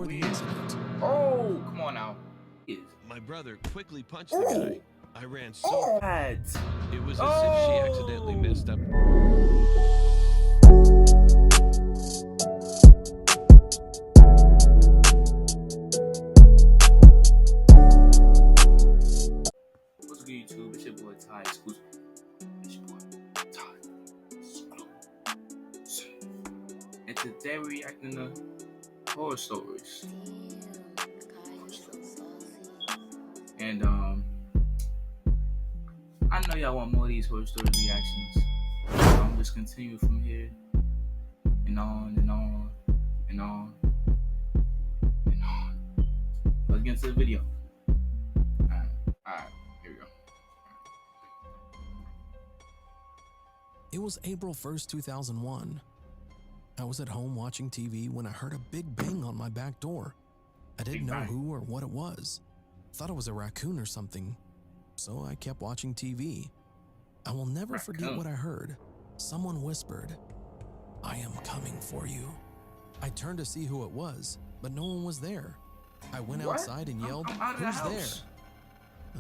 before the incident. Oh, come on now. My brother quickly punched the guy. I ran so fast. What? It was as if she accidentally messed up. What's good, YouTube? It's your boy Ty. Excuse me. It's your boy Ty. And today we're reacting to horror stories. And I know y'all want more of these horror story reactions. So I'm just continue from here and on and on and on and on. Let's get into the video. Alright, here we go. It was April 1st, 2001. I was at home watching TV when I heard a big bang on my back door. I didn't know who or what it was. Thought it was a raccoon or something, so I kept watching TV. I will never forget what I heard. Someone whispered, "I am coming for you." I turned to see who it was, but no one was there. I went outside and yelled, "Who's there?"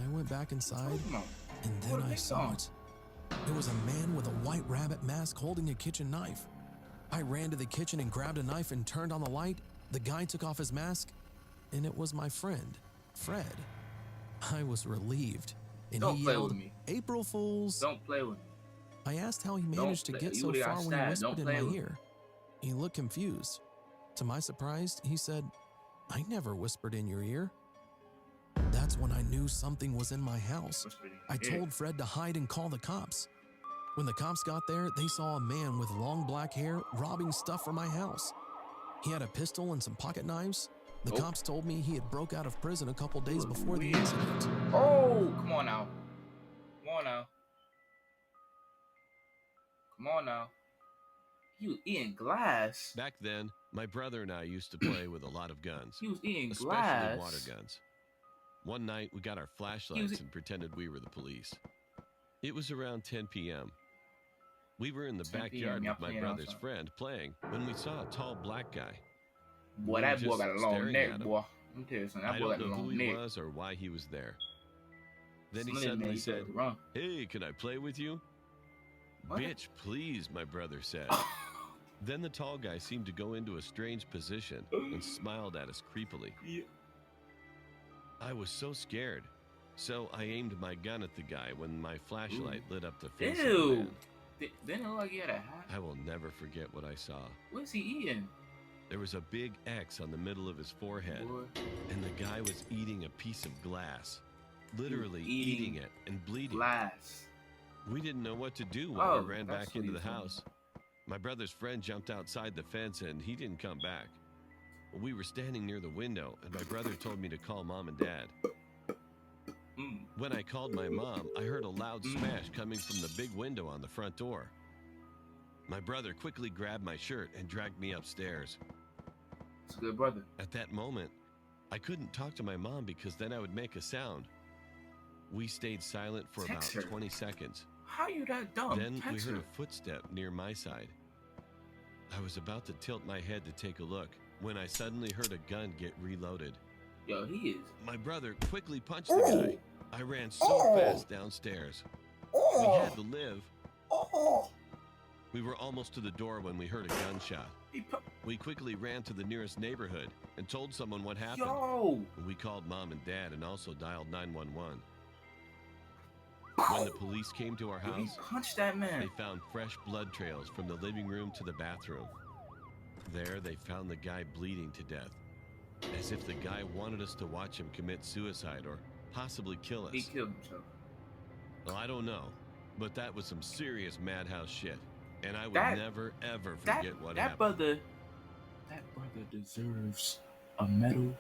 I went back inside, and then I saw it. It was a man with a white rabbit mask holding a kitchen knife. I ran to the kitchen and grabbed a knife and turned on the light. The guy took off his mask, and it was my friend, Fred. I was relieved, and he yelled, "April Fools!" Don't play with me. I asked how he managed to get so far when he whispered in my ear. He looked confused. To my surprise, he said, "I never whispered in your ear." That's when I knew something was in my house. I told Fred to hide and call the cops. When the cops got there, they saw a man with long black hair robbing stuff from my house. He had a pistol and some pocket knives. The cops told me he had broke out of prison a couple days before the incident. Oh, come on now. Come on now. Come on now. He was eating glass. Back then, my brother and I used to play with a lot of guns. He was eating especially glass. Water guns. One night, we got our flashlights and pretended we were the police. It was around 10 p.m. We were in the backyard with my brother's friend playing when we saw a tall black guy. Boy, that boy got a long neck, boy. I'm telling you something. That boy got a long neck. I don't know who he was or why he was there. Then he suddenly said, "Hey, can I play with you?" What? "Bitch, please," my brother said. Then the tall guy seemed to go into a strange position and smiled at us creepily. Yeah. I was so scared, so I aimed my gun at the guy when my flashlight lit up the face of the man. Didn't it look like he had a hat? I will never forget what I saw. What's he eating? There was a big X on the middle of his forehead, and the guy was eating a piece of glass. Literally eating it and bleeding. Glass. We didn't know what to do when we ran back into the house. My brother's friend jumped outside the fence and he didn't come back. We were standing near the window and my brother told me to call Mom and Dad. When I called my mom, I heard a loud smash coming from the big window on the front door. My brother quickly grabbed my shirt and dragged me upstairs. It's a good brother. At that moment, I couldn't talk to my mom because then I would make a sound. We stayed silent for about 20 seconds. How you that dumb? Then we heard a footstep near my side. I was about to tilt my head to take a look when I suddenly heard a gun get reloaded. Yo, he is. My brother quickly punched the guy. I ran so fast downstairs. We had to live. We were almost to the door when we heard a gunshot. We quickly ran to the nearest neighborhood and told someone what happened. Yo! We called Mom and Dad and also dialed 911. When the police came to our house, he punched that man. They found fresh blood trails from the living room to the bathroom. There, they found the guy bleeding to death, as if the guy wanted us to watch him commit suicide or possibly kill us. He killed himself. Well, I don't know, but that was some serious madhouse shit, and I would never ever forget what happened. That brother deserves a medal.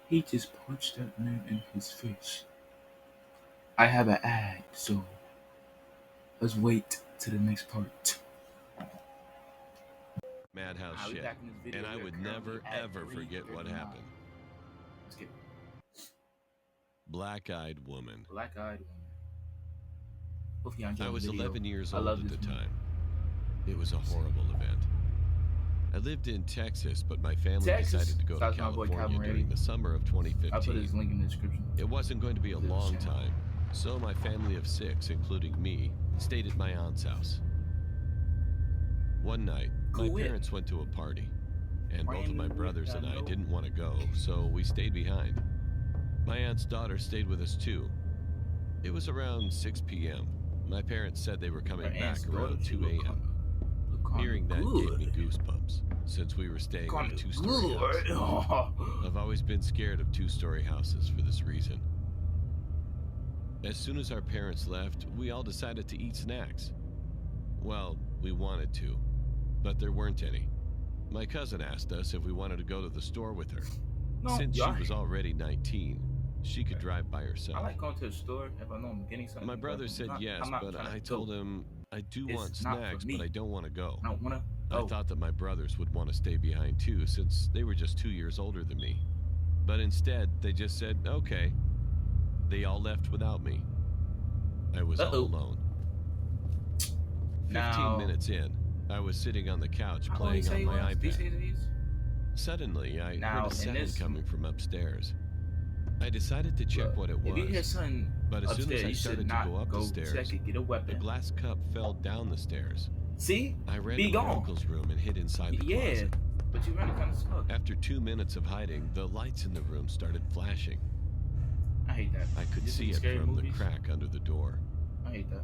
He just punched that man in his face. I have an ad, so let's wait to the next part. Madhouse shit, and I would never ever forget what happened. Let's get Black-eyed woman. Black-eyed woman. I was 11 years old at the time. It was a horrible event. I lived in Texas, but my family decided to go to California during the summer of 2015. I'll put his link in the description. It wasn't going to be a long time, so my family of 6, including me, stayed at my aunt's house. One night, my parents went to a party, and both of my brothers and I didn't want to go, so we stayed behind. My aunt's daughter stayed with us too. It was around 6 p.m. My parents said they were coming back around 2 a.m. Hearing that gave me goosebumps, since we were staying in a 2-story house. I've always been scared of 2-story houses for this reason. As soon as our parents left, we all decided to eat snacks. Well, we wanted to, but there weren't any. My cousin asked us if we wanted to go to the store with her. Since she was already 19, she could drive by herself. I like going to the store if I know I'm getting something. My brother said yes, but I told him I do want snacks, but I don't want to go. I thought that my brothers would want to stay behind too, since they were just 2 years older than me. But instead, they just said, okay. They all left without me. I was all alone. 15 minutes in, I was sitting on the couch playing on my iPad. Suddenly, I heard a sound coming from upstairs. I decided to check what it was, but as soon as I started to go up the stairs, the glass cup fell down the stairs. See? I ran to my uncle's room and hid inside the closet. But you ran kind of slow. After 2 minutes of hiding, the lights in the room started flashing. I hate that. I could see it from the crack under the door. I hate that.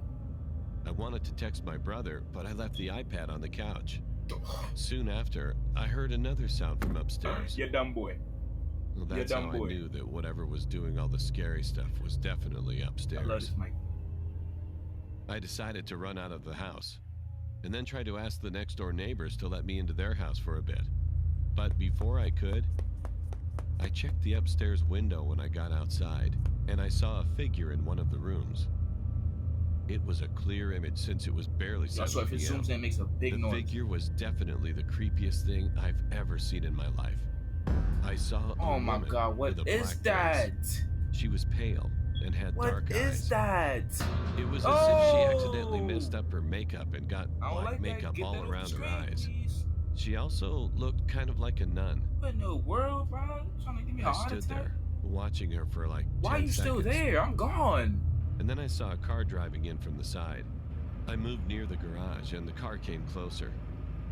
I wanted to text my brother, but I left the iPad on the couch. Soon after, I heard another sound from upstairs. You dumb boy. Well, that's how I knew that whatever was doing all the scary stuff was definitely upstairs. I decided to run out of the house, and then try to ask the next door neighbors to let me into their house for a bit. But before I could, I checked the upstairs window when I got outside, and I saw a figure in one of the rooms. It was a clear image since it was barely 7 So if it zooms in, it makes a big noise. The figure was definitely the creepiest thing I've ever seen in my life. I saw a oh my god, what is that? Face. She was pale and had dark eyes. What is that? It was as if she accidentally messed up her makeup and got black makeup all around her eyes. She also looked kind of like a nun. What in the world, bro? Trying to give me a heart attack? I stood there, watching her for like 10 Why are you seconds. still there? I'm gone. And then I saw a car driving in from the side. I moved near the garage and the car came closer.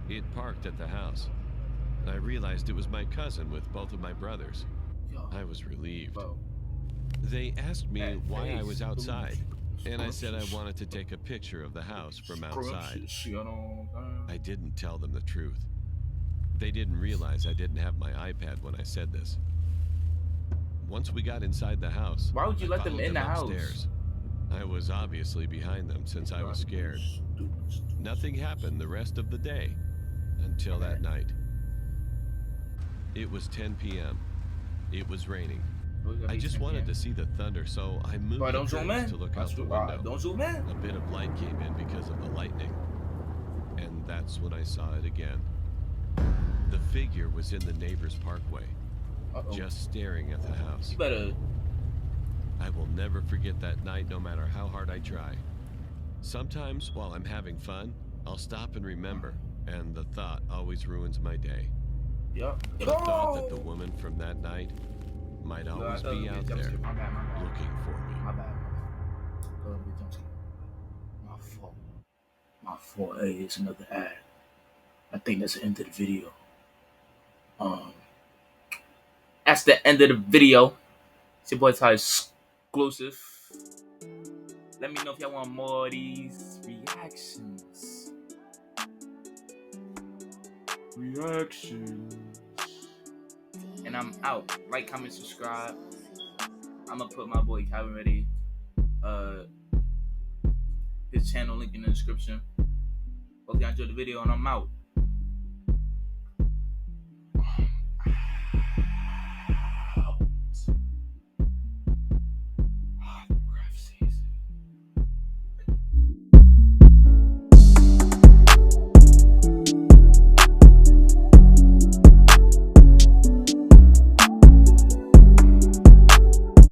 It parked at the house. I realized it was my cousin with both of my brothers. I was relieved. They asked me why I was outside, and I said I wanted to take a picture of the house from outside. I didn't tell them the truth. They didn't realize I didn't have my iPad when I said this. Once we got inside the house, why would you let them in the house? I was obviously behind them since I was scared. Nothing happened the rest of the day until that night. It was 10 p.m. It was raining. I just wanted to see the thunder, so I moved the curtains to look out the window. Don't zoom in. A bit of light came in because of the lightning. And that's when I saw it again. The figure was in the neighbor's parkway, just staring at the house. You better... I will never forget that night, no matter how hard I try. Sometimes, while I'm having fun, I'll stop and remember, and the thought always ruins my day. The thought that the woman from that night might always be out there looking for me. My bad. My fault. Hey, it's another ad. I think that's the end of the video. That's the end of the video. It's your boy Ty exclusive. Let me know if y'all want more of these reactions. And I'm out. Like, comment, subscribe. I'm gonna put my boy Calvin Readdy, his channel link in the description. Hope y'all enjoyed the video, and I'm out.